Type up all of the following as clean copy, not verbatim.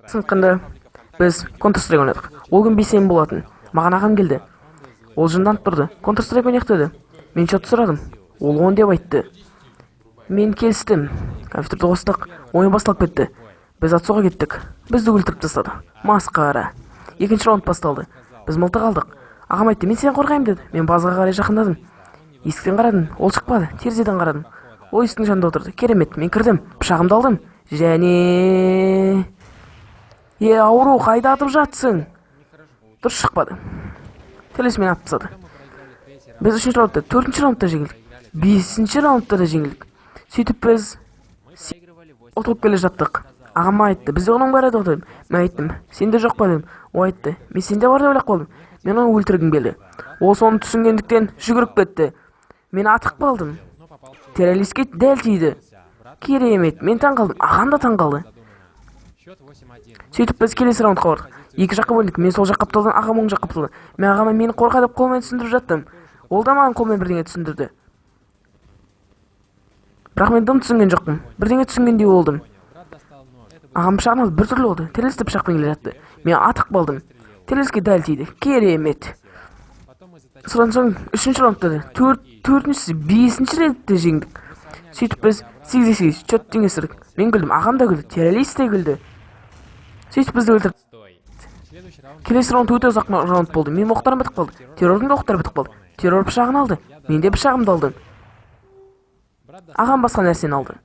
сыныпканда біз Counter-Strike ойнадық. Ол күн бейсенбі болатын. Маған ағам келді. Ол жынданып тұрды. Counter-Strike ойнайық деді. Мен шот сұрадым. Ол 10 деп айтты. Мен келістім. Компьютерді қостық. Ойын басталып кетті. Біз атсоға кеттік. Бізді өлтіріп тастады. Масқара. Екінші раунд басталды. Біз мылтық алдық. Ағам айтты, мен сен қорғаймын деді. Мен базаға қарай жақындадым. Есіктен қарадым. Ол шықпады. Терезеден қарадым. Ол есіктің жанында отырды. Керемет. Мен кірдім. Пышағымды алдым. Және... ауру, қайда атып жатсың? Дұрыс шықпады. Телес мен атып тастады. Біз 3-ші раундта, 4-ші раундта жеңілдік. 5-ші раундта да жеңілдік. Сөйтіп біз отырып келе жаттық. Ағам айтты, бізде оның бар еді ғой. Мен айттым, сенде жоқ па дедім. Ол айтты, мен сенде бар деп ойлап қалдым. Мен оны өлтіргім келді. Ол соны түсінгендіктен жүгіріп кетті. Мен атып қалдым. Террористке дәл тиді. Керемет, мен таң қалдым. Ағам да таң қалды. Сөйтіп біз келесі раундқа бардық. Екі жаққа бөлдік. Мен сол жаққа қапталдым, ағам оң жаққа қапталды. Мен ағама мені қорқа деп қолмен түсіндіріп жаттым. Ол да маған қолмен бірдеңе түсіндірді. Бірақ мен дым түсінген жоқпын. Бірдеңе түсінгендей болдым. Ағам пышағын алып бір түрлі болды. Террелісті пышақпен келе жатты. Мен атып қалдым. Терреліске дәл тиді. Керемет. Содан соң 3-ші раундта да 4-ші, 5-ші ретте жеңдік. Сөйтіп біз 8-8 чот теңестірдік. Мен күлдім, ағам да күлді, террорист те күлді. Сөйтіп бізді өлтірді. Келесі раунд өте ұзақ раунд болды. Мен оқтарым бітіп қалды. Террордың да оқтары бітіп қалды. Террор пышағын алды. Мен де пышағымды алдым. Ағам басқа нәрсені алды.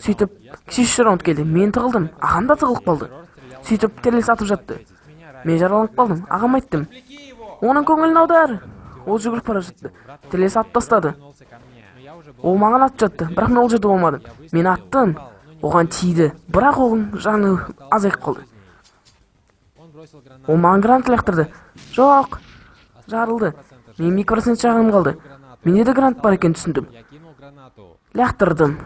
Сөйтіп 3-ші раунд келді. Мен тығылдым. Ағам да тығылып қалды. Сөйтіп террелис атып жатты. Мен жараланып қалдым. Ағам айттым, оның көңілін аудар. Ол жүгіріп бара жатты. Террелис атып тастады. Ол маған атып жатты, бірақ мен ол жерде болмадым. Мен аттым. Оған тиді, бірақ оғын жаны азайып қалды. Ол маған гранат лақтырды. Жоқ, жарылды. Мен 2% жағым қалды. Менде де гранат бар екен түсіндім. Лақтырдым.